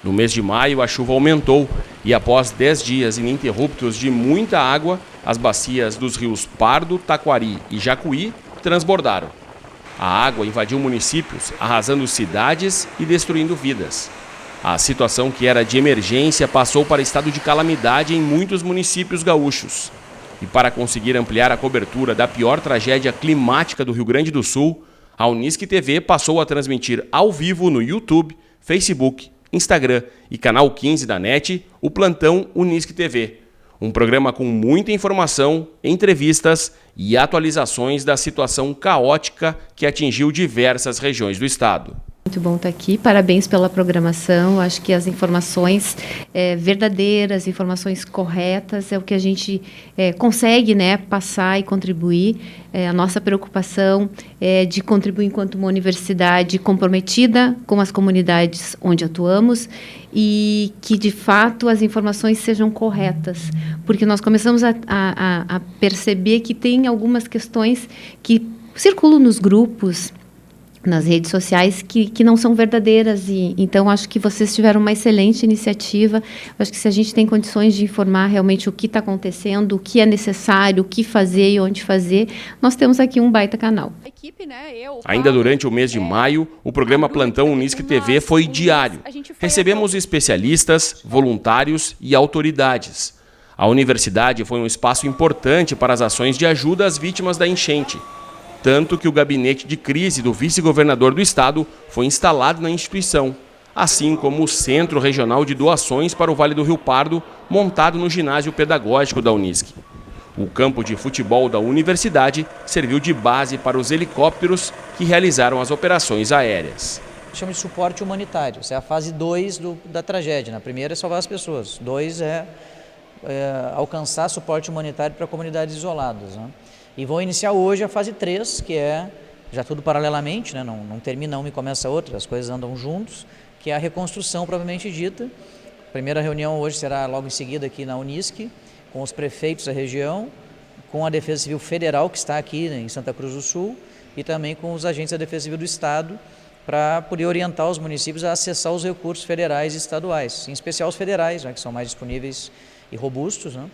No mês de maio, a chuva aumentou e, após 10 dias ininterruptos de muita água, as bacias dos rios Pardo, Taquari e Jacuí transbordaram. A água invadiu municípios, arrasando cidades e destruindo vidas. A situação, que era de emergência, passou para estado de calamidade em muitos municípios gaúchos. E para conseguir ampliar a cobertura da pior tragédia climática do Rio Grande do Sul, a Unisc TV passou a transmitir ao vivo no YouTube, Facebook, Instagram e canal 15 da NET o Plantão Unisc TV. Um programa com muita informação, entrevistas e atualizações da situação caótica que atingiu diversas regiões do estado. Muito bom estar aqui, parabéns pela programação. Acho que as informações verdadeiras, informações corretas é o que a gente consegue, né, passar e contribuir. A nossa preocupação é de contribuir enquanto uma universidade comprometida com as comunidades onde atuamos e que, de fato, as informações sejam corretas, porque nós começamos a perceber que tem algumas questões que circulam nos grupos, nas redes sociais, que não são verdadeiras. E então, acho que vocês tiveram uma excelente iniciativa. Acho que se a gente tem condições de informar realmente o que está acontecendo, o que é necessário, o que fazer e onde fazer, nós temos aqui um baita canal. Ainda durante o mês de maio, o programa Plantão Unisc TV foi diário. Recebemos especialistas, voluntários e autoridades. A universidade foi um espaço importante para as ações de ajuda às vítimas da enchente. Tanto que o gabinete de crise do vice-governador do estado foi instalado na instituição, assim como o Centro Regional de Doações para o Vale do Rio Pardo, montado no ginásio pedagógico da Unisc. O campo de futebol da universidade serviu de base para os helicópteros que realizaram as operações aéreas. Chama de suporte humanitário, essa é a fase 2 da tragédia. Na primeira é salvar as pessoas, 2 é alcançar suporte humanitário para comunidades isoladas, né? E vão iniciar hoje a fase 3, que é já tudo paralelamente, né? Não termina uma e começa outra, as coisas andam juntos, que é a reconstrução propriamente dita. A primeira reunião hoje será logo em seguida aqui na Unisc, com os prefeitos da região, com a Defesa Civil Federal, que está aqui, né, em Santa Cruz do Sul, e também com os agentes da Defesa Civil do Estado, para poder orientar os municípios a acessar os recursos federais e estaduais, em especial os federais, né, que são mais disponíveis e robustos, né?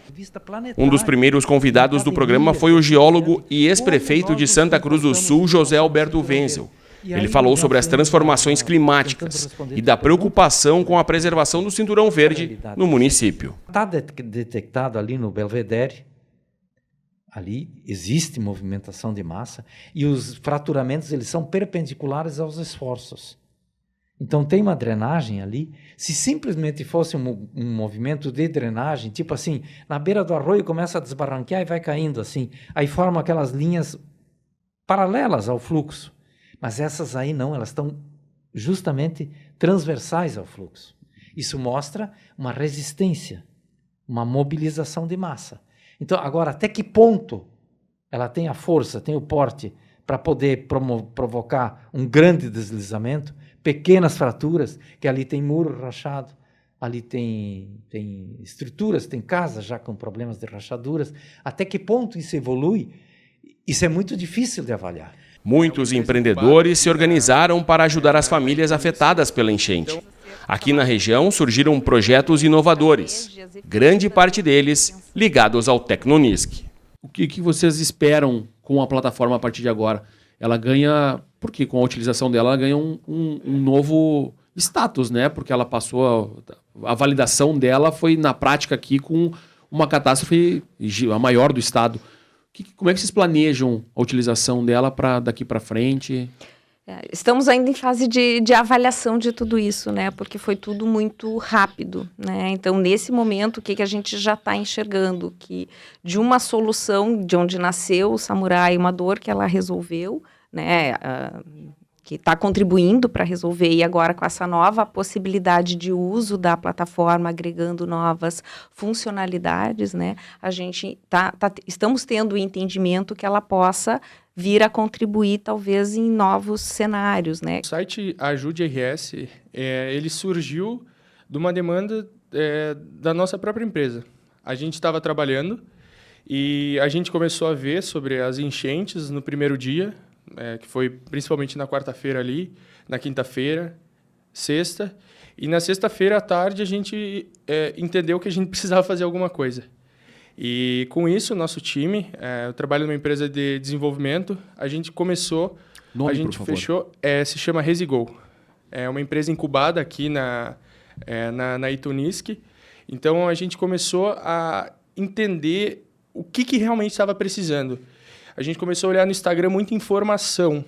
Um dos primeiros convidados do programa foi o geólogo e ex-prefeito de Santa Cruz do Sul, José Alberto Wenzel. Ele falou sobre as transformações climáticas e da preocupação com a preservação do cinturão verde no município. Está detectado ali no Belvedere, ali existe movimentação de massa e os fraturamentos eles são perpendiculares aos esforços. Então tem uma drenagem ali. Se simplesmente fosse um movimento de drenagem, tipo assim, na beira do arroio começa a desbarranquear e vai caindo assim, aí forma aquelas linhas paralelas ao fluxo. Mas essas aí não, elas estão justamente transversais ao fluxo. Isso mostra uma resistência, uma mobilização de massa. Então, agora, até que ponto ela tem a força, tem o porte para poder provocar um grande deslizamento, pequenas fraturas, que ali tem muro rachado, ali tem estruturas, tem casas já com problemas de rachaduras. Até que ponto isso evolui? Isso é muito difícil de avaliar. Muitos empreendedores se organizaram para ajudar as famílias afetadas pela enchente. Aqui na região surgiram projetos inovadores, grande parte deles ligados ao Tecnonisc. O que vocês esperam com a plataforma a partir de agora? Ela ganha, porque com a utilização dela, ela ganha um novo status, né? Porque ela passou, a validação dela foi na prática aqui com uma catástrofe a maior do estado. Como é que vocês planejam a utilização dela para daqui para frente? Estamos ainda em fase de avaliação de tudo isso, né? Porque foi tudo muito rápido, né? Então, nesse momento, o que a gente já está enxergando? Que de uma solução de onde nasceu o Samurai, uma dor que ela resolveu, né? Que está contribuindo para resolver, e agora com essa nova possibilidade de uso da plataforma, agregando novas funcionalidades, né? A gente estamos tendo o entendimento que ela possa vir a contribuir, talvez, em novos cenários, né? O site Ajude RS, ele surgiu de uma demanda da nossa própria empresa. A gente estava trabalhando e a gente começou a ver sobre as enchentes no primeiro dia, que foi principalmente na quarta-feira ali, na quinta-feira, sexta, E na sexta-feira à tarde a gente entendeu que a gente precisava fazer alguma coisa. E com isso, nosso time, eu trabalho numa empresa de desenvolvimento, a gente começou, Nome, por favor. fechou, se chama Resigo. É uma empresa incubada aqui na Itunisc. Então a gente começou a entender o que realmente estava precisando. A gente começou a olhar no Instagram muita informação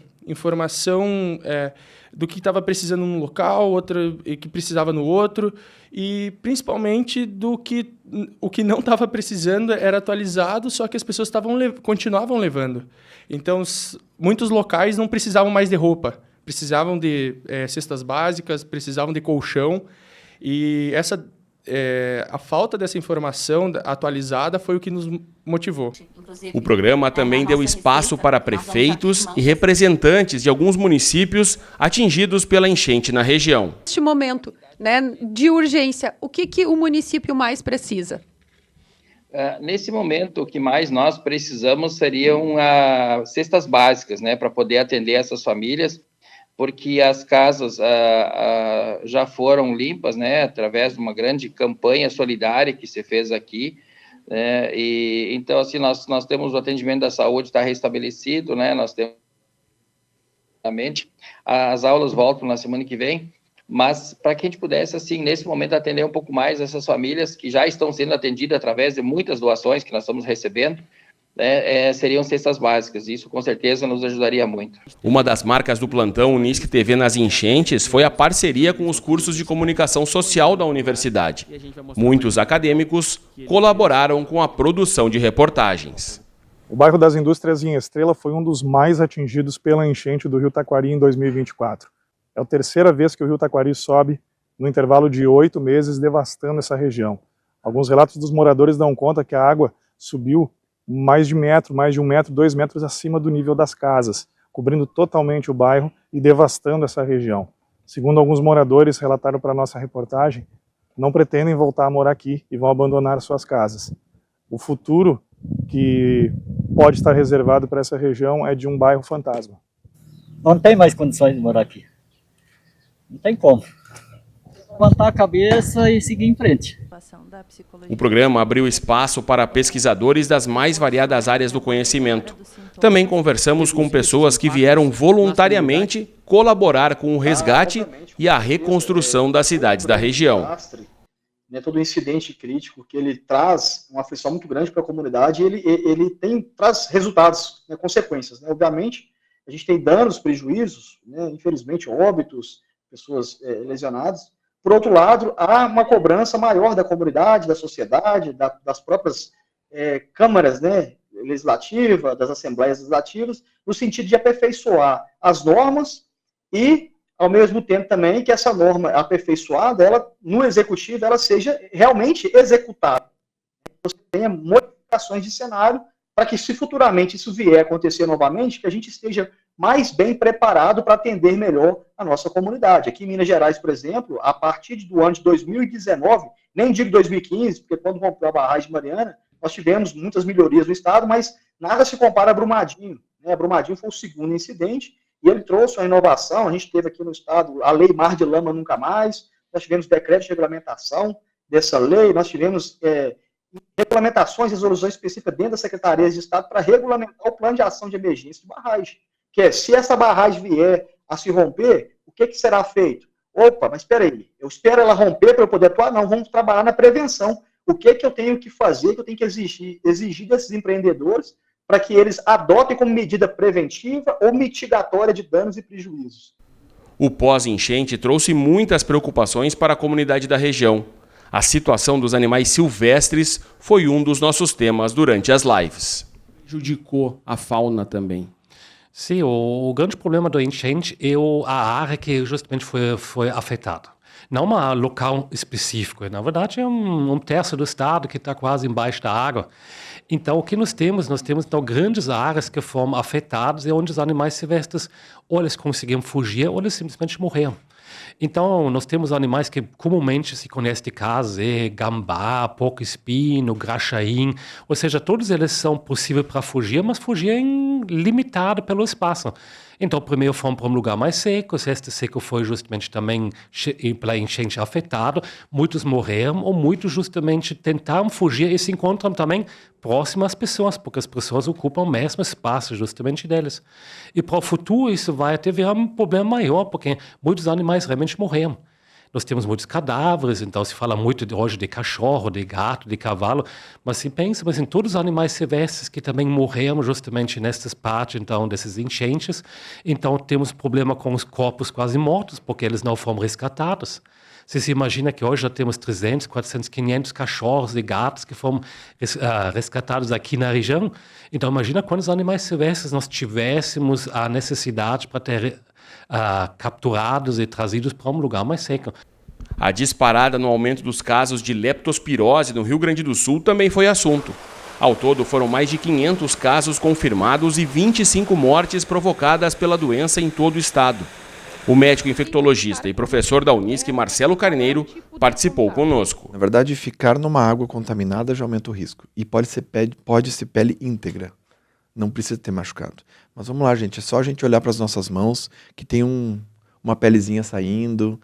do que estava precisando num local, outra que precisava no outro, e principalmente o que não estava precisando era atualizado, só que as pessoas continuavam levando. Então, muitos locais não precisavam mais de roupa, precisavam de cestas básicas, precisavam de colchão, e a falta dessa informação atualizada foi o que nos motivou. O programa também deu espaço para prefeitos e representantes de alguns municípios atingidos pela enchente na região. Neste momento, né, de urgência, o que o município mais precisa? Nesse momento, o que mais nós precisamos seriam cestas básicas, né, para poder atender essas famílias, porque as casas já foram limpas, né, através de uma grande campanha solidária que se fez aqui, né, e então assim nós temos o atendimento da saúde está restabelecido, né, nós temos as aulas voltam na semana que vem, mas para que a gente pudesse assim nesse momento atender um pouco mais essas famílias que já estão sendo atendidas através de muitas doações que nós estamos recebendo, né, seriam cestas básicas. Isso com certeza nos ajudaria muito. Uma das marcas do plantão Unisc TV nas enchentes foi a parceria com os cursos de comunicação social da universidade. Muitos acadêmicos colaboraram com a produção de reportagens. O bairro das Indústrias em Estrela foi um dos mais atingidos pela enchente do Rio Taquari em 2024. É a terceira vez que o Rio Taquari sobe no intervalo de 8 meses, devastando essa região. Alguns relatos dos moradores dão conta que a água subiu mais de 1 metro, 2 metros acima do nível das casas, cobrindo totalmente o bairro e devastando essa região. Segundo alguns moradores relataram para a nossa reportagem, não pretendem voltar a morar aqui e vão abandonar suas casas. O futuro que pode estar reservado para essa região é de um bairro fantasma. Não tem mais condições de morar aqui. Não tem como. Levantar a cabeça e seguir em frente. O programa abriu espaço para pesquisadores das mais variadas áreas do conhecimento. Também conversamos com pessoas que vieram voluntariamente colaborar com o resgate e a reconstrução das cidades da região. Todo incidente crítico que ele traz uma aflição muito grande para a comunidade, ele traz resultados, né, consequências. Né? Obviamente, a gente tem danos, prejuízos, né, infelizmente óbitos, pessoas lesionadas. Por outro lado, há uma cobrança maior da comunidade, da sociedade, das próprias câmaras, né, legislativas, das assembleias legislativas, no sentido de aperfeiçoar as normas e, ao mesmo tempo também, que essa norma aperfeiçoada, ela, no executivo, ela seja realmente executada. Você tenha modificações de cenário para que, se futuramente isso vier a acontecer novamente, que a gente esteja mais bem preparado para atender melhor a nossa comunidade. Aqui em Minas Gerais, por exemplo, a partir do ano de 2019, nem digo 2015, porque quando rompeu a barragem de Mariana, nós tivemos muitas melhorias no estado, mas nada se compara a Brumadinho. Né? A Brumadinho foi o segundo incidente, e ele trouxe uma inovação. A gente teve aqui no estado a Lei Mar de Lama Nunca Mais, nós tivemos decreto de regulamentação dessa lei, nós tivemos regulamentações, resoluções específicas dentro da Secretaria de Estado para regulamentar o plano de ação de emergência de barragem. Que é, se essa barragem vier a se romper, o que será feito? Opa, mas espera aí, eu espero ela romper para eu poder atuar? Não, vamos trabalhar na prevenção. O que eu tenho que fazer, que eu tenho que exigir desses empreendedores para que eles adotem como medida preventiva ou mitigatória de danos e prejuízos. O pós-enchente trouxe muitas preocupações para a comunidade da região. A situação dos animais silvestres foi um dos nossos temas durante as lives. Prejudicou a fauna também. Sim, o grande problema da enchente é a área que justamente foi afetada. Não um local específico, na verdade é um terço do estado que está quase embaixo da água. Então, o que nós temos então grandes áreas que foram afetadas e onde os animais silvestres ou eles conseguiram fugir ou eles simplesmente morreram. Então, nós temos animais que comumente se conhecem de casa, gambá, porco-espinho, graxaim, ou seja, todos eles são possíveis para fugir, mas fugir limitado pelo espaço. Então, primeiro fomos para um lugar mais seco, este seco foi justamente também pela enchente afetado, muitos morreram, ou muitos justamente tentaram fugir e se encontram também próximo às pessoas, porque as pessoas ocupam o mesmo espaço justamente deles. E para o futuro isso vai até virar um problema maior, porque muitos animais realmente morreram. Nós temos muitos cadáveres, então se fala muito hoje de cachorro, de gato, de cavalo, mas se pensa em todos os animais silvestres que também morreram justamente nessas partes, então, desses enchentes, então temos problema com os corpos quase mortos, porque eles não foram resgatados. Você se imagina que hoje já temos 300, 400, 500 cachorros e gatos que foram resgatados aqui na região. Então, imagina quantos animais silvestres nós tivéssemos a necessidade para ter capturados e trazidos para um lugar mais seco. A disparada no aumento dos casos de leptospirose no Rio Grande do Sul também foi assunto. Ao todo, foram mais de 500 casos confirmados e 25 mortes provocadas pela doença em todo o estado. O médico infectologista e professor da Unisc, Marcelo Carneiro, participou conosco. Na verdade, ficar numa água contaminada já aumenta o risco. E pode ser pele íntegra. Não precisa ter machucado. Mas vamos lá, gente. É só a gente olhar para as nossas mãos, que tem uma pelezinha saindo.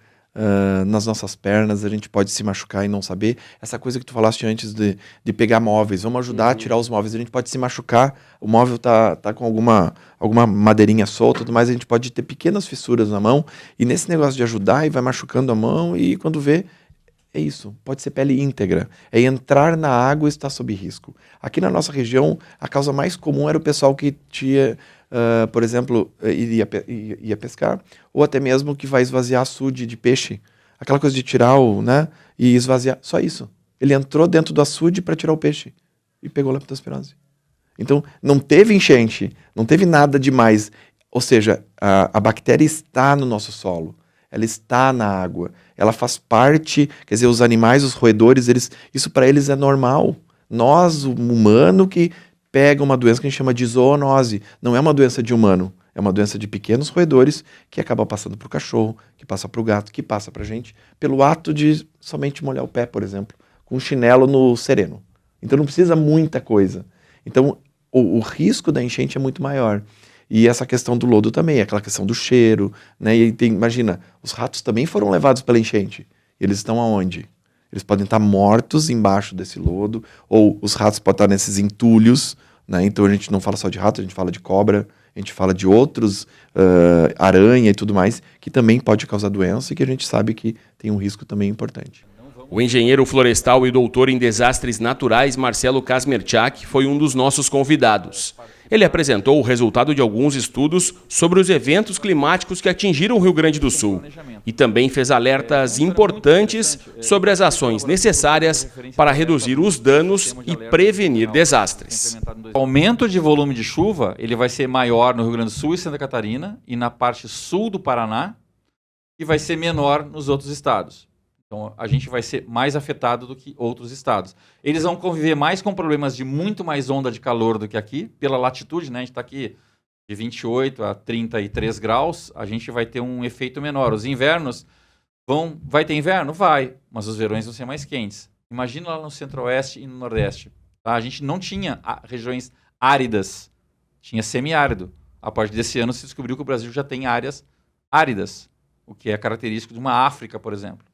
Nas nossas pernas, a gente pode se machucar e não saber. Essa coisa que tu falaste antes de pegar móveis. Vamos ajudar a tirar os móveis. A gente pode se machucar. O móvel tá com alguma madeirinha solta, tudo mais. A gente pode ter pequenas fissuras na mão. E nesse negócio de ajudar, e vai machucando a mão. E quando vê, é isso, pode ser pele íntegra. É entrar na água e estar sob risco. Aqui na nossa região, a causa mais comum era o pessoal que tinha, por exemplo, ia pescar, ou até mesmo que vai esvaziar açude de peixe. Aquela coisa de tirar e esvaziar, só isso. Ele entrou dentro do açude para tirar o peixe e pegou leptospirose. Então, não teve enchente, não teve nada demais. Ou seja, a bactéria está no nosso solo. Ela está na água, ela faz parte, quer dizer, os animais, os roedores, isso para eles é normal. Nós, o humano, que pega uma doença que a gente chama de zoonose, não é uma doença de humano, é uma doença de pequenos roedores que acaba passando para o cachorro, que passa para o gato, que passa para a gente, pelo ato de somente molhar o pé, por exemplo, com um chinelo no sereno. Então não precisa muita coisa. Então o risco da enchente é muito maior. E essa questão do lodo também, aquela questão do cheiro, né? E imagina, os ratos também foram levados pela enchente. Eles estão aonde? Eles podem estar mortos embaixo desse lodo, ou os ratos podem estar nesses entulhos, né? Então a gente não fala só de rato, a gente fala de cobra, a gente fala de outros, aranha e tudo mais, que também pode causar doença e que a gente sabe que tem um risco também importante. O engenheiro florestal e doutor em desastres naturais Marcelo Kasmerchak foi um dos nossos convidados. Ele apresentou o resultado de alguns estudos sobre os eventos climáticos que atingiram o Rio Grande do Sul e também fez alertas importantes sobre as ações necessárias para reduzir os danos e prevenir desastres. O aumento de volume de chuva ele vai ser maior no Rio Grande do Sul e Santa Catarina e na parte sul do Paraná e vai ser menor nos outros estados. Então, a gente vai ser mais afetado do que outros estados. Eles vão conviver mais com problemas de muito mais onda de calor do que aqui, pela latitude, né? A gente está aqui de 28 a 33 graus, a gente vai ter um efeito menor. Os invernos vai ter inverno? Vai, mas os verões vão ser mais quentes. Imagina lá no centro-oeste e no nordeste. Tá? A gente não tinha regiões áridas, tinha semiárido. A partir desse ano se descobriu que o Brasil já tem áreas áridas, o que é característico de uma África, por exemplo.